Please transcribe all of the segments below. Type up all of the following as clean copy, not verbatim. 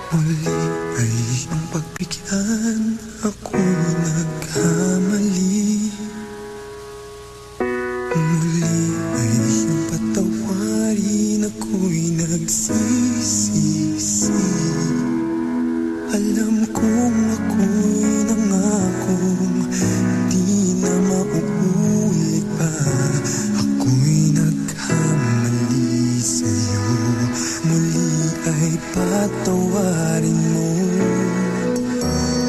Muli ay iyong pagbigyan, ako'y nagkamali. Muli ay iyong patawarin, ako'y nagsisisi. Alam kong ako'y nangakong di na mauulit pa. Ako'y nagkamali sa'yo, muli ay patawarin mo.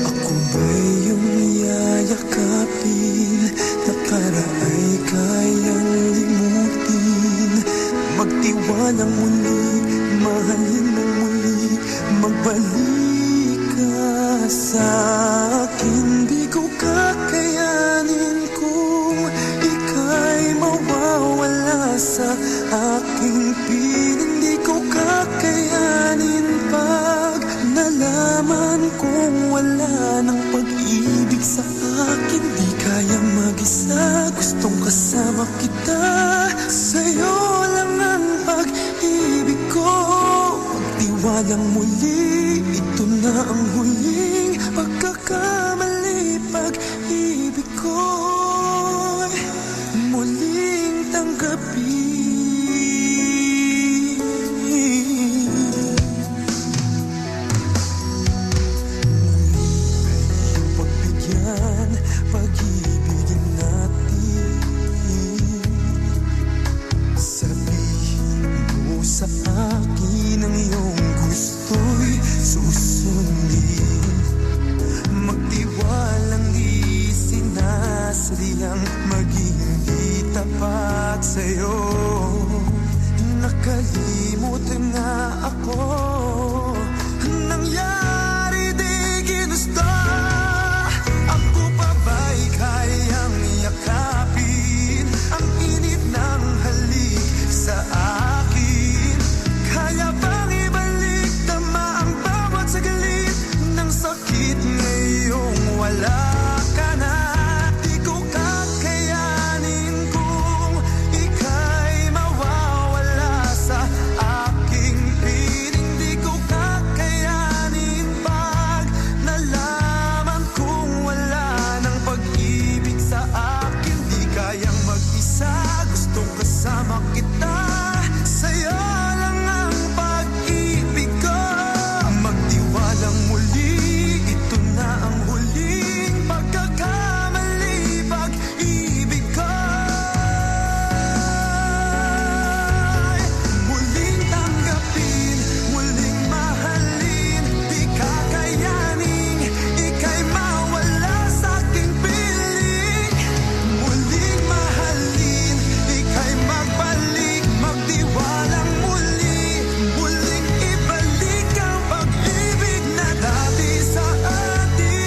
Ako ba'y iyong yayakapin, nakaraay kayang limutin. Magtiwalang muli, mahalin ng muli, magbalik ka sa akin. Di ko kakayanin kung ika'y mawawala sa aking piling. Di ko kakayanin pag nalaman kong wala ng pag-ibig sa akin. Di kaya mag-isa, gustong kasama kita. Sa'yo lang ang pag-ibig ko. Magtiwalang muli, ito na ang huling pagkakamali. Pag-ibig ko'y muling tanggapin. Pagbigyan, pag-ibigin natin. Sabihin mo sa akin ang iyong gusto'y susundin. Magtiwalang di sinasadyang maging di tapat sa'yo. Nakalimutan na ako, nangyari di ginusto. Ako pa ba'y kayang yakapin ang init ng halik sa akin? Kaya bang ibalik tama ang bawat saglit ng sakit ngayong wala ka na? Di ko kakayanin kung ika'y mawawala sa aking piling. Di ko kakayanin pag nalaman kong wala ng pag-ibig sa akin. Di kayang mag-isa, gustong kasama kita. Sa'yo lang ang pag-ibig ko. Magtiwalang muli, ito na ang huling pagkakamali. Pag-ibig ko muling tanggapin, muling mahalin. Di kakayanin ika'y mawala sa aking piling. Muling mahalin, ika'y magbalik, magtiwalang muli. Muling ibalik ang pag-ibig na dati sa atin.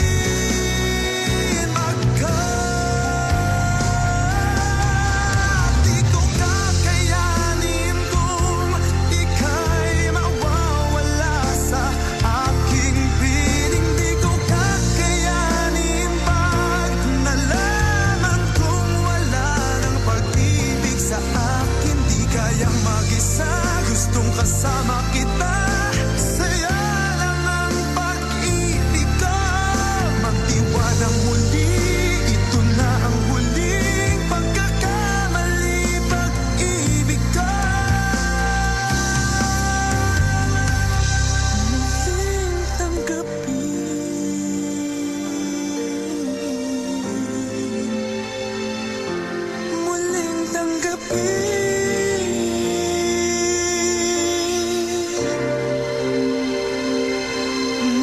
Di ko kakayanin kung ika'y mawawala sa aking piling. Di ko kakayanin pag nalaman kong wala ng pag-ibig sa akin. Di kayang mag-isa, gustong kasama kita. Sa'yo lang ang pag-ibig ko. Magtiwalang muli, ito na ang huling pagkakamali. Pag-ibig ko muling tanggapin. Muling tanggapin.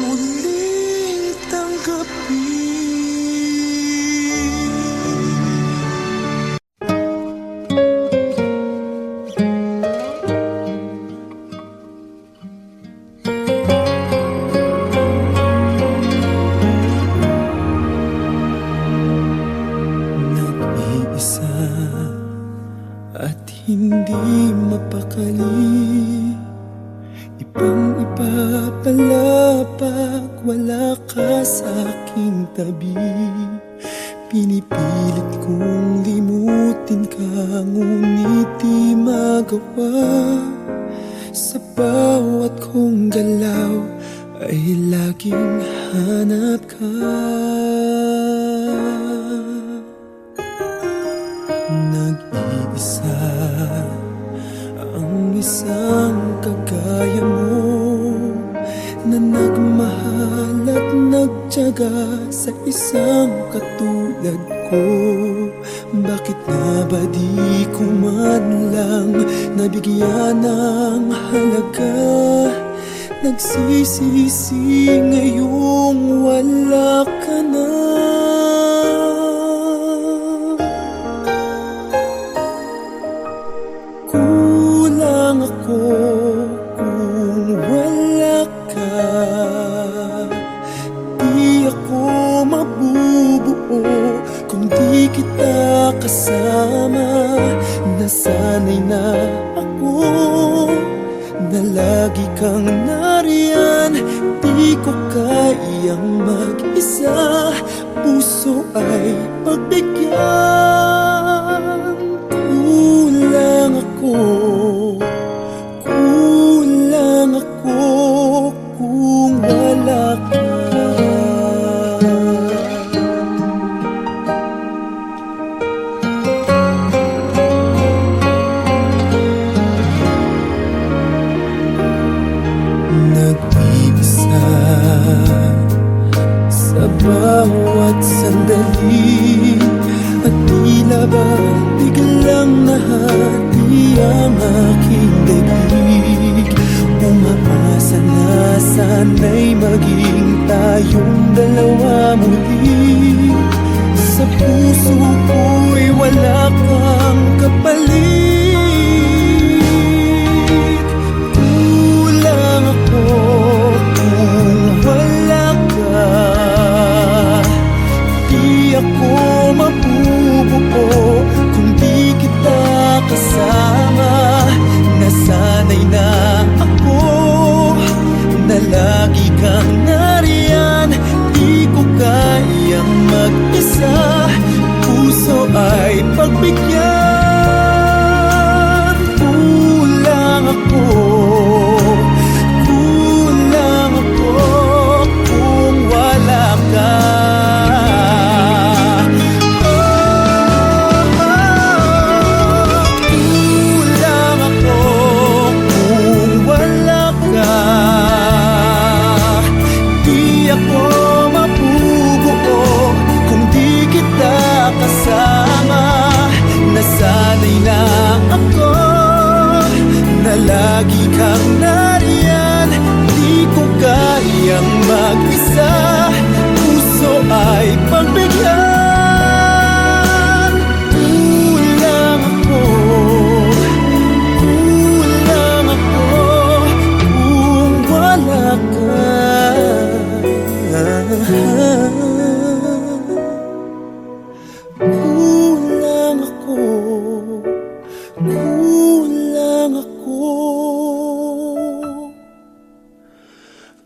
Muling tanggapin. Nag-iisa at hindi mapakali. Ibang-iba pala pag wala ka sa aking tabi. Pinipilit kong limutin ka, ngunit di magawa. Sa bawat kong galaw ay laging hanap ka. Nag-iisa ang isang kagaya mo, na nagmahal at nagtiyaga sa isang katulad ko. Bakit nga ba di ko man lang nabigyan ng halaga? Nagsisisi ngayong wala ka na. Kulang ako kung wala ka. Di ako mabubuo kung di kita kasama. Nasanay na ako na lagi kang nariyan. Di ko kayang mag-isa, puso ay pagbigyan. Kulang ako, kulang ako kung wala ka. Nag-iisa sa bawat sandali, at tila ba biglang nahati ang aking daigdig. Umaasa na sana'y maging tayong dalawa muli. Sa puso ko'y wala kang kapalit. Kulang ako kung wala ka. Di ako mabubuo kung di kita kasama. Nasanay na ako na lagi kang nariyan. Di ko kayang mag-isa, puso ay pagbigyan. Kulang ako, kulang ako kung wala ka. Kulang ako kung wala ka. Di ako mabubuo kung di kita kasama. Nasanay na ako na lagi kang nariyan. Di ko kayang mag-isa, puso ay pagbigyan. Kulang ako, kulang ako kung wala ka. Kulang ako, kulang ako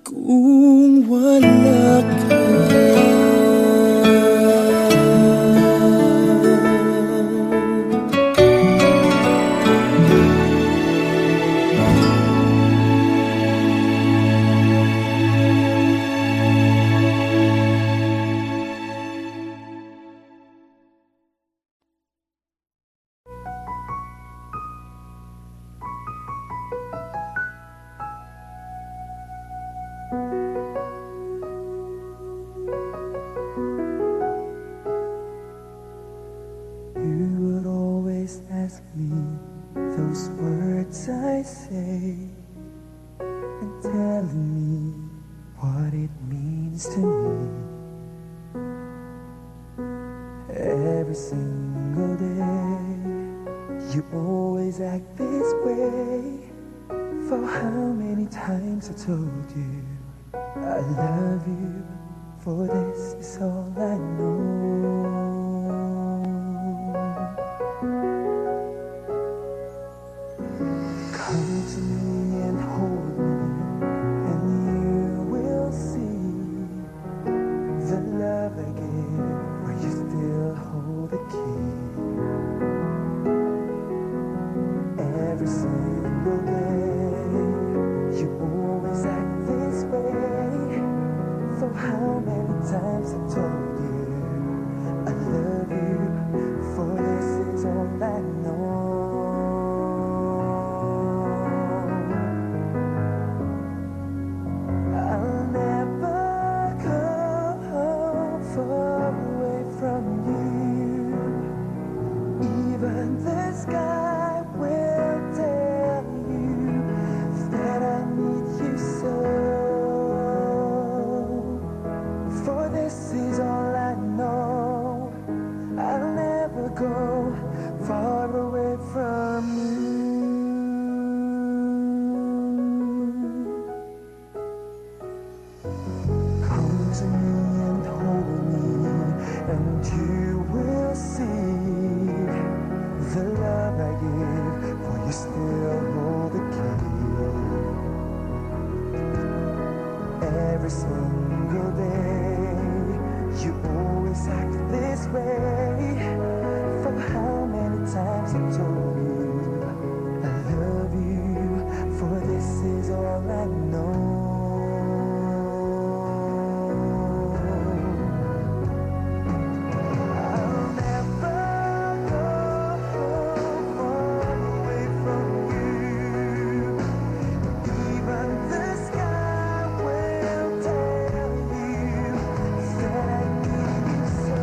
kung wala ka. You would always ask me those words I say, and telling me what it means to me. Every single day, you always act this way. For how many times I told you I love you, for this is all I know. Come to me and hold me, and you will see the love I give, where you still hold the key. Every single day, you always act this way. every single day. You always act this way. For how many times I told you I love you, for this is all I know. I'll never go far away from you. Even the sky will tell you that I need you so.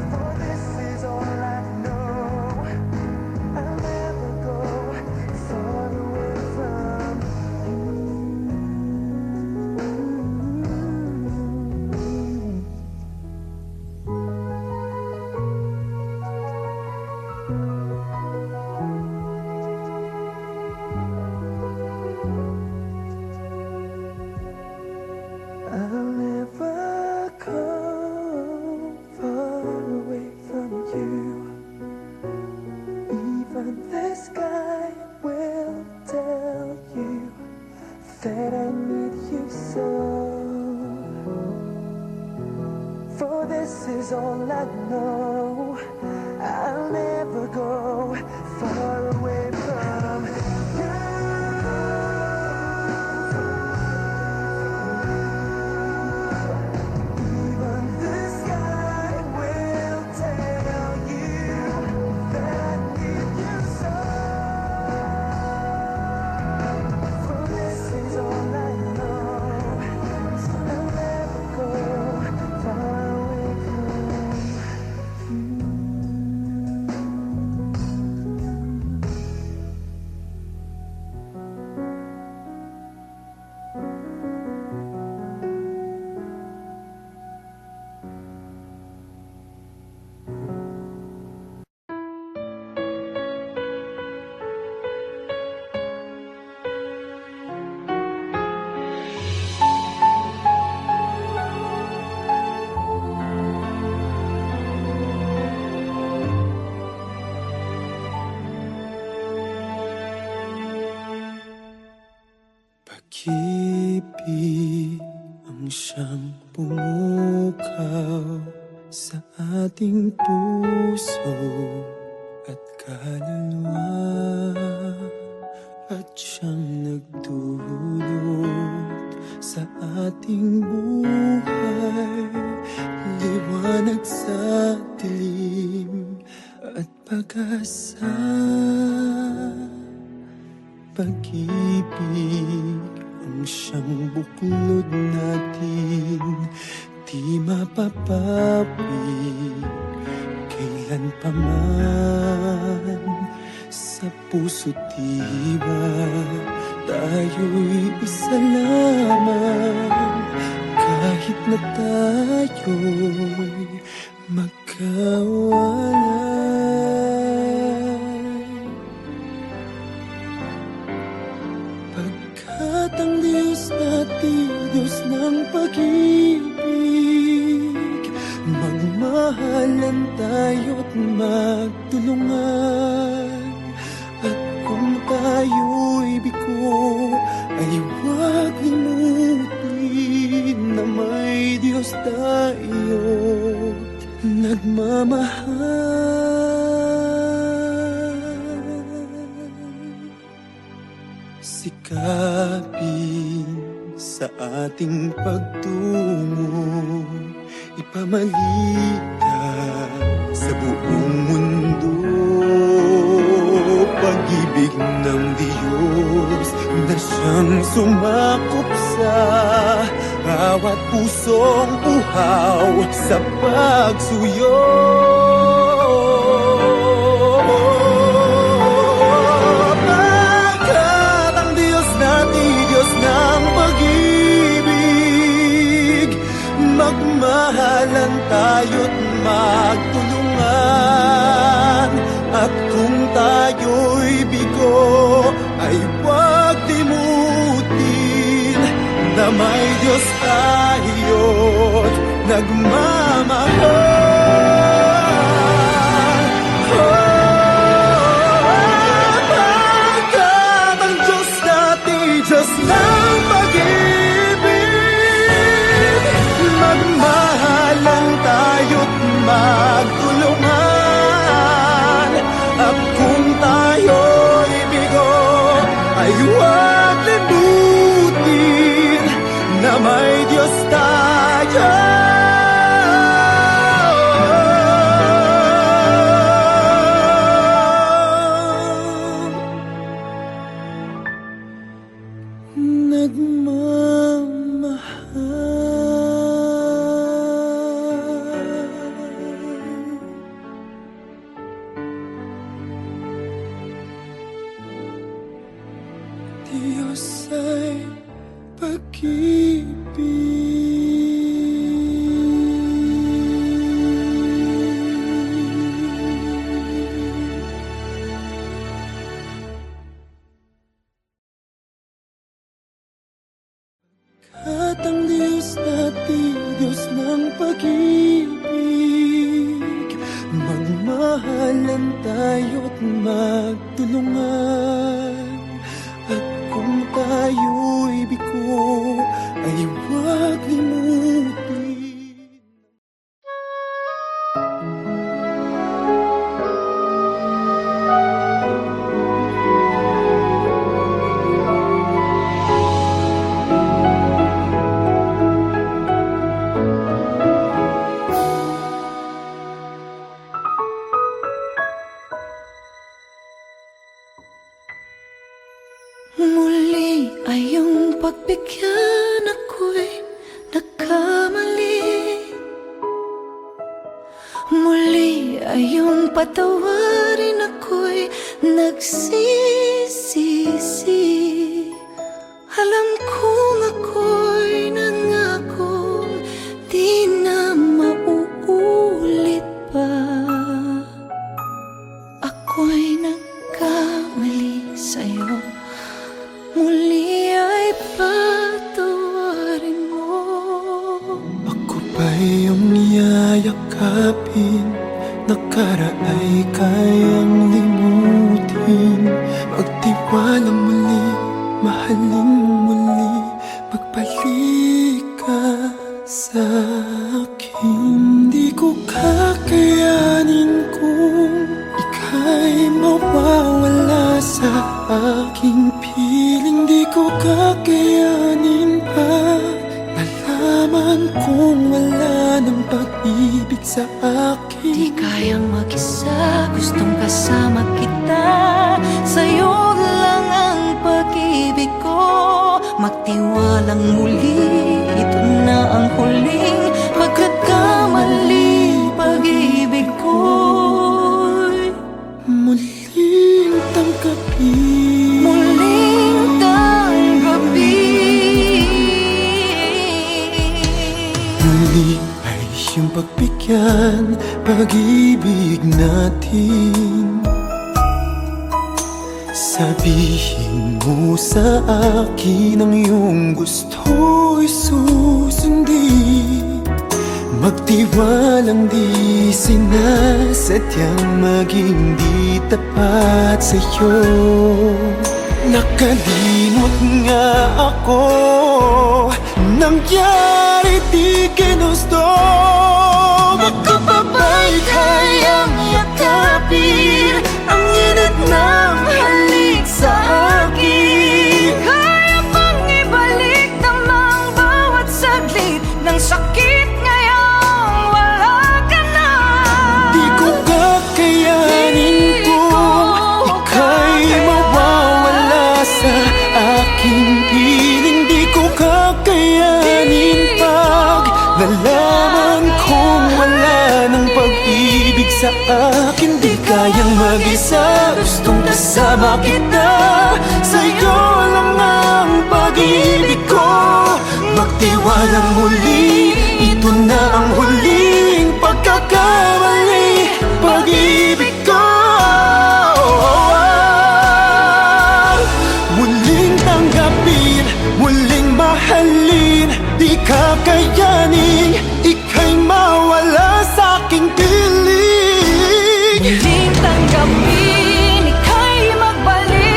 For this is all I know. I'll never go far away from you. I'll never go far away from you. Even the sky will tell you that I need you so. For this is all I know. I'll never go far away from you. Even the sky will tell you that I need you so. For this is all I know. I'll never go far away from you. Pag-ibig ang siyang pumukaw sa ating puso at kaluluwa, at siyang nagdulot sa ating buhay, liwanag sa dilim at pag-asa. Pag-ibig ang siyang buklod natin, di mapapawi kailan pa man. Sa puso't diwa tayo'y isa lamang, kahit na tayo'y magkawalay. Pagkat ang Diyos natin, Diyos ng pag-ibig, magmahalan tayo't magtulungan. At kung tayo'y bigo, ay huwag limutin na may Diyos tayo't nagmamahal. Sikapin sa ating pagtungo, ipamalitan sa buong mundo. Pag-ibig ng Diyos na siyang sumakop sa bawat pusong uhaw sa pagsuyo. Pagkat ang Diyos natin, Diyos ng pag-ibig, magmahalan tayo't magtulungan. At kung tayo'y bigo, ay huwag limutin na may Diyos tayo't nagmamahal. Pagkat ang Diyos natin, Diyos na Diyos ay at ang Diyos natin, Diyos ng pag-ibig, magmahalan tayo't magtulungan. At kung tayo'y bigo, ay huwag limutin. Muli ay iyong pagbigyan, ako'y nagkamali. Muli ay iyong patawarin, ako'y nagsisisi. Alam kong ako'y nangako, di na mauulit pa. Ako'y nagkamali sa'yo, muli ay patawarin mo. Ako pa iyong yayakapin, nakaraay kayang limutin. Magtiwala muli, mahalin muli, magbalik ka sa akin. Di ko kakayanin kung ika'y mawawala sa aking piling. Di ko kakayanin pa nalaman kung wala ng pag-ibig sa akin. Di kayang mag-isa, gustong kasama kita. Sa'yo lang ang pag-ibig ko. Magtiwalang muli, ito na ang huling pagkakamali. Pag-ibig ko'y muling tanggapin. muling tanggapin. Muli ay iyong pagbigyan, pag-ibig natin. Sabihin mo sa akin ang iyong gusto'y susundin. Magtiwalang di sinasadyang maging di tapat sa'yo. Nakalimot nga ako, nangyari di ginusto. Magkapabay kayang yakapin ang init ng halik sa akin. Kaya bang ibalik namang bawat saglit ng sakit ngayong wala ka na? Di ko kakayanin kung ika'y mawawala sa aking piling. Di ko kakayanin pag nalaman kong wala ng pag-ibig sa akin. Di kayang mag-isa, gustong kasama kita. Sa'yo lang ang pag-ibig ko. Magtiwalang muli, ito na ang huling pagkakamali. Pag-ibig ko, muling tanggapin, muling mahalin. Di kakayanin, ika'y mawala sa aking piling. Muling tanggapin, ika'y magbalik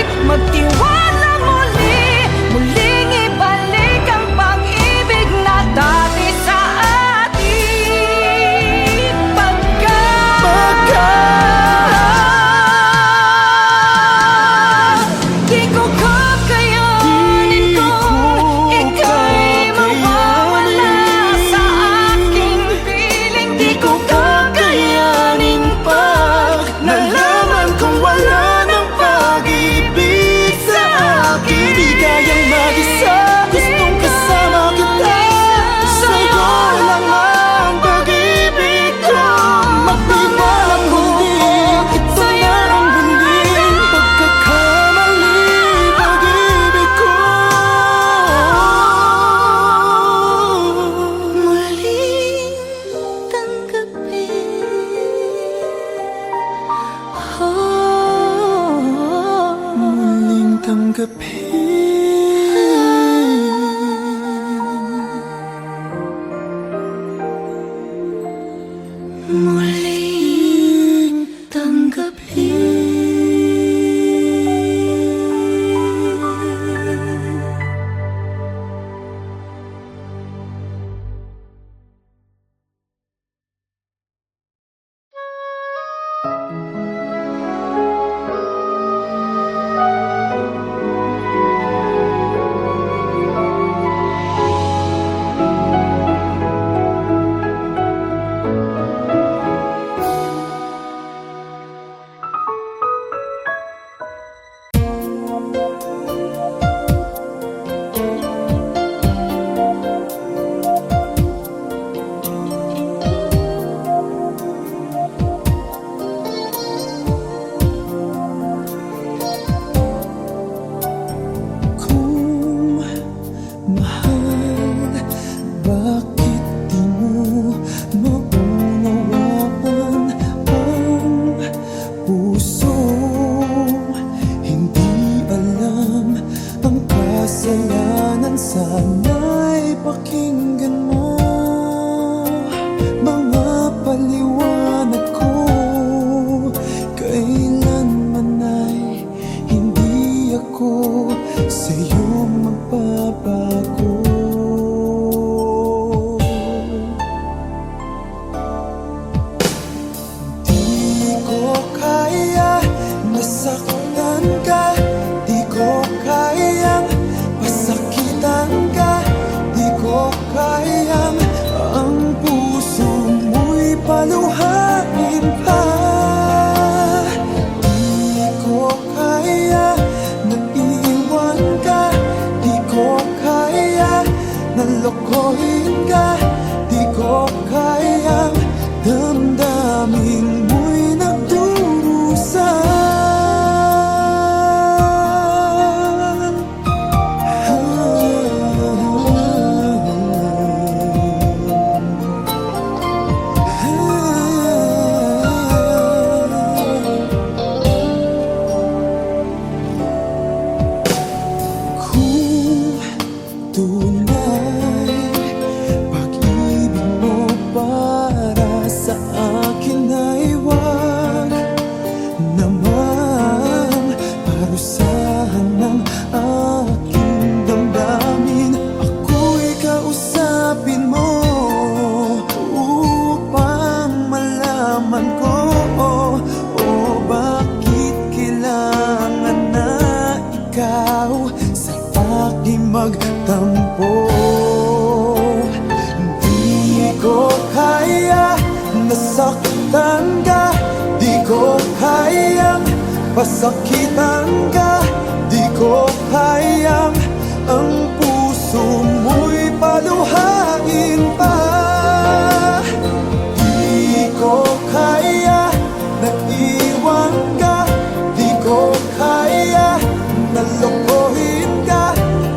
sa'yong magbabago. Di ko kaya nasaktan ka, di ko kayang pasakitan ka, di ko kayang ang puso mo'y paluhain pa. Di ko kaya naiwan ka, di ko kaya nalokohin ka, di ko kayang damdamin mo'y nagdurusa. Kung tunay pag-ibig mo para sa akin ay wag naman parusahan ng aking damdamin. Ako'y kausapin mo upang malaman ko o bakit kailangan na ikaw sa aking magtampo. Di ko kaya nasaktan ka, di ko kayang pasakitan ka, di ko kayang ang puso mo'y paluhain pa. Di ko kaya naiwan ka, di ko kaya nalokohin ka,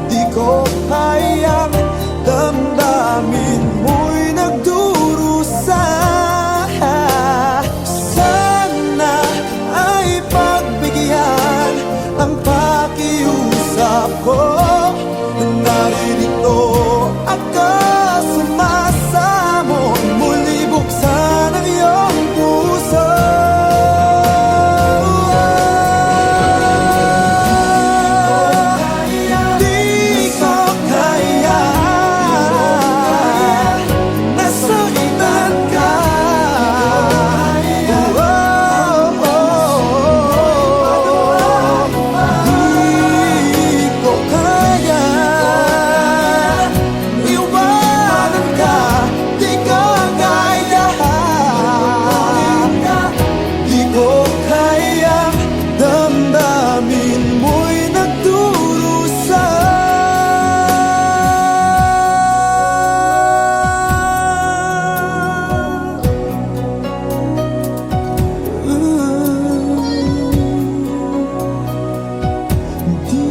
di ko kayang damdamin mo'y nagdurusa. Sana ay pagbigyan ang pakiusap ko. Naririto ako sumasamo, muli buksan ang iyong puso. Di ko kaya nasaktan ka, di ko kaya iwanan ka, di ko kaya, di ko kayang damdamin mo'y nagdurusa. Di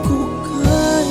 ko kaya.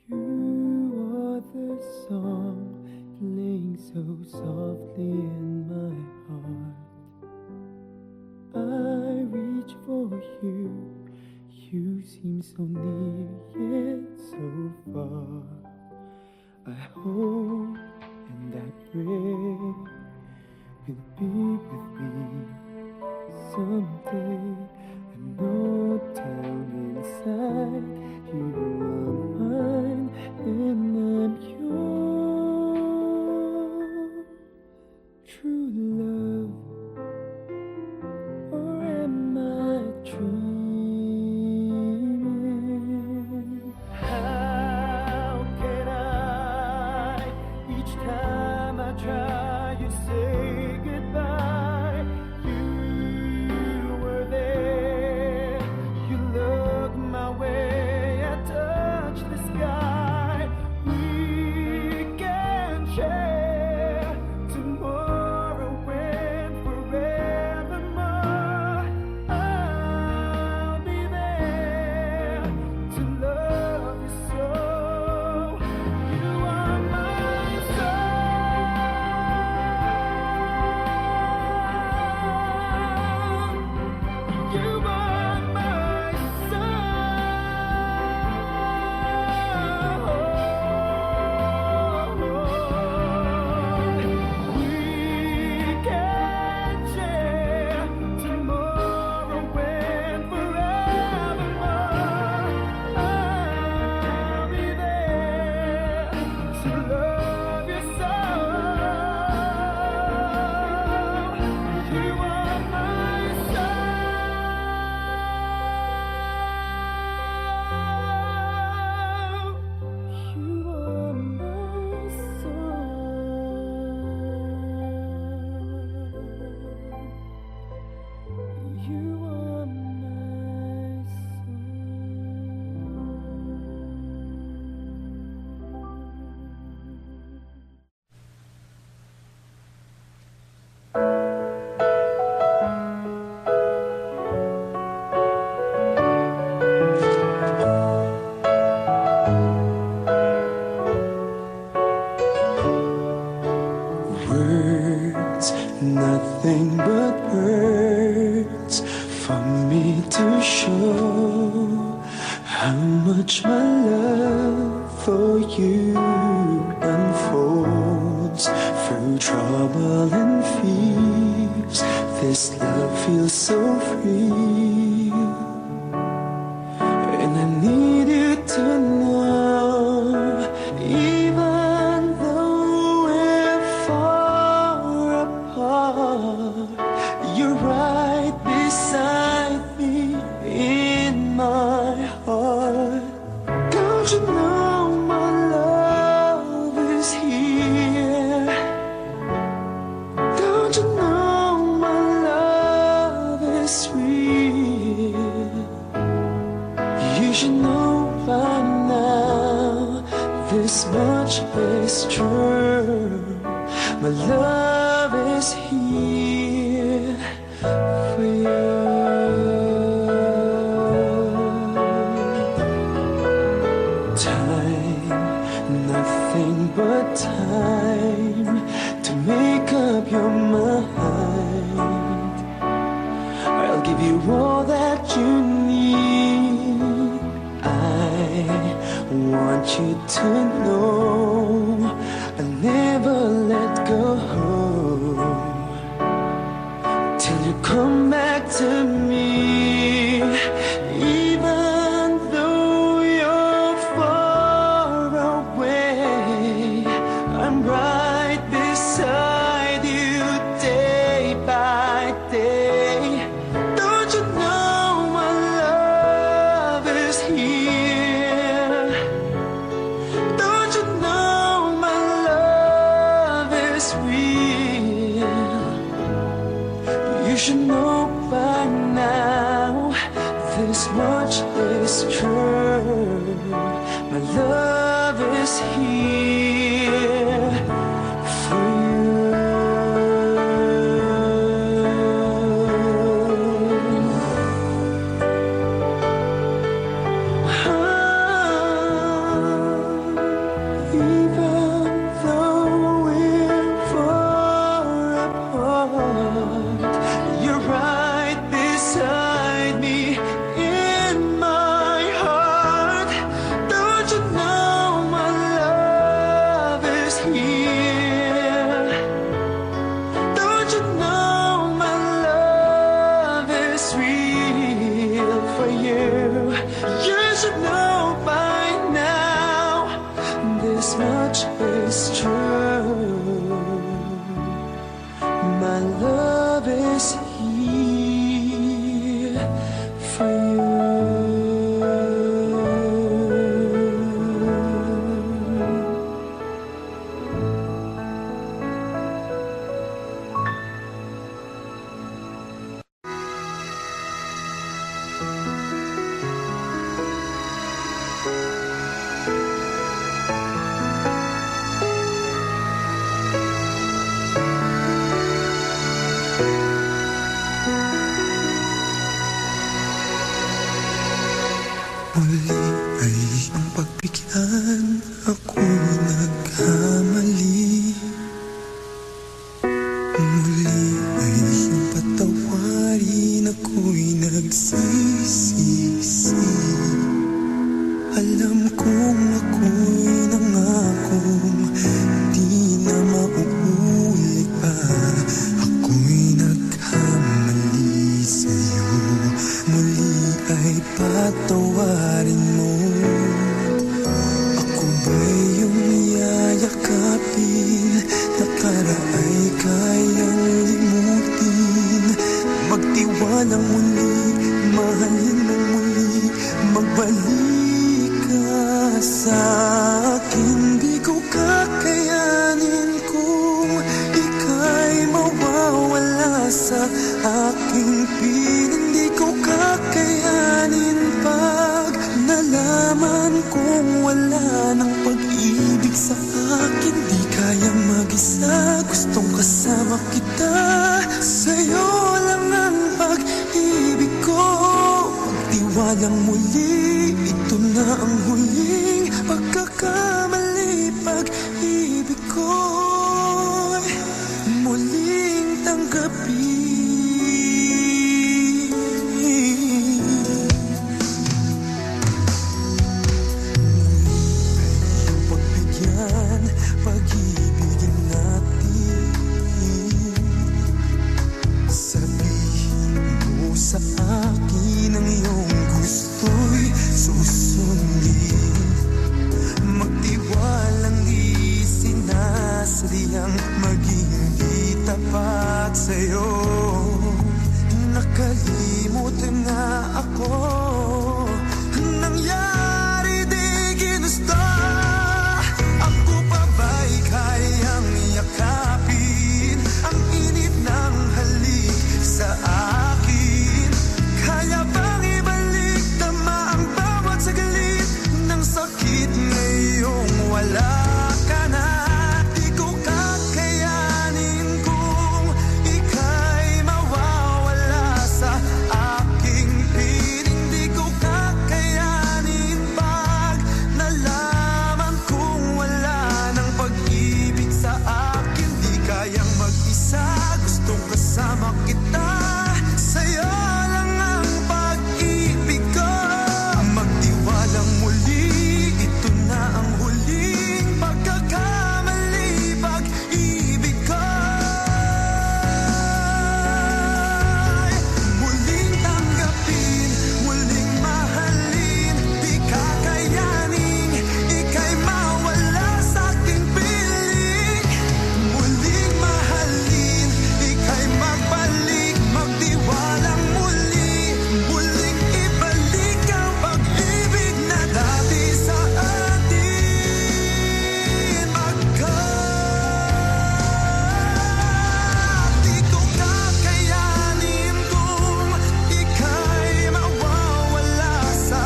You are the song playing so softly in my heart. I reach for you, you seem so near yet so far. I hope and I pray you'll be with me someday. I know down inside you are mine and I'm yours. True love, or am I dreaming? How can I nothing but words for me to show how much my love for you unfolds through trouble and fears. This love feels so free, and I need you to know, even though we're far apart, you're right beside me in my heart. Don't you know my love is here? Don't you know my love is real? You should know by now, this much is true. My love is here for you. Time, nothing but time to make up your mind. I'll give you all that you need. I want you to know I'll never let go till you come back to me. Even though you're far away, I'm right beside you day by day. Don't you know my love is here? Don't you know my love is real? You should know by now, this much is true. My love is here for you. Even though we're far apart, you're right beside me in my heart. Don't you know my love is here? Don't you know my love is real for you? You should know by now, this much is true. My love is here for you. Muli ay iyong pagbigyan, ako'y nagkamali. Muli ay iyong patawarin, ako'y nagsisisi. Alam kong ako'y nangakong di na mauulit pa. Ako'y nagkamali sa'yo, muli ay patawarin mo. Ako ba'y iyong yayakapin, nakaraay kayang limutin. Magtiwalang muli, mahalin mo muli, magbalik ka sa akin. Di ko kakayanin kung ika'y mawawala sa aking piling. Di ko kakayanin pag nalaman kong wala ng pag-ibig sa akin. Di kayang mag-isa, gustong kasama kita. Sa'yo lang ang pag-ibig ko. Magtiwalang muli, ito na ang huling pagkakamali. Pag-ibig ko muling tanggapin. pag-ibigin natin. Sabihin mo sa akin ang iyong gusto'y susundin. Magtiwalang di sinasadyang maging di tapat sa'yo. Nakalimot na ako, nangyari di ginusto. Ako pa ba'y kayang yakapin ang init ng halik sa akin? Kaya bang ibalik tama ang bawat saglit ng sakit ngayong wala ka na? Di ko kakayanin kung ika'y mawawala sa aking piling. Di ko kakayanin pag nalaman kong wala ng pag-ibig sa akin. Di kayang mag-isa, gustong kasama kita. Sa'yo lang ang pag-ibig ko. Magtiwalang muli, ito na ang huling pagkakamali. Pag-ibig ko muling tanggapin, muling mahalin. Di kakayanin ika'y mawala sa aking piling. Muling mahalin, ika'y magbalik, magtiwalang muli. Muling ibalik ang pag-ibig na dati sa atin. Di ko kakayanin kung ika'y mawawala sa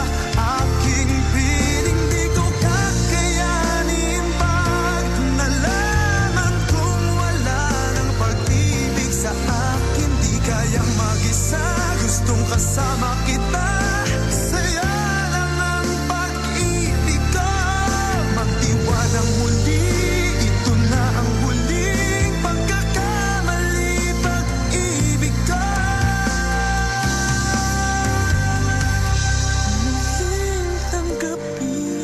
aking piling. Di ko kakayanin pag nalaman kong wala ng pag-ibig sa akin. Di kayang mag-isa, gustong kasama kita. Sa'yo lang ang pag-ibig ko. Magtiwalang muli, ito na ang huling pagkakamali. Pag-ibig ko muling tanggapin,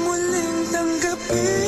muling tanggapin.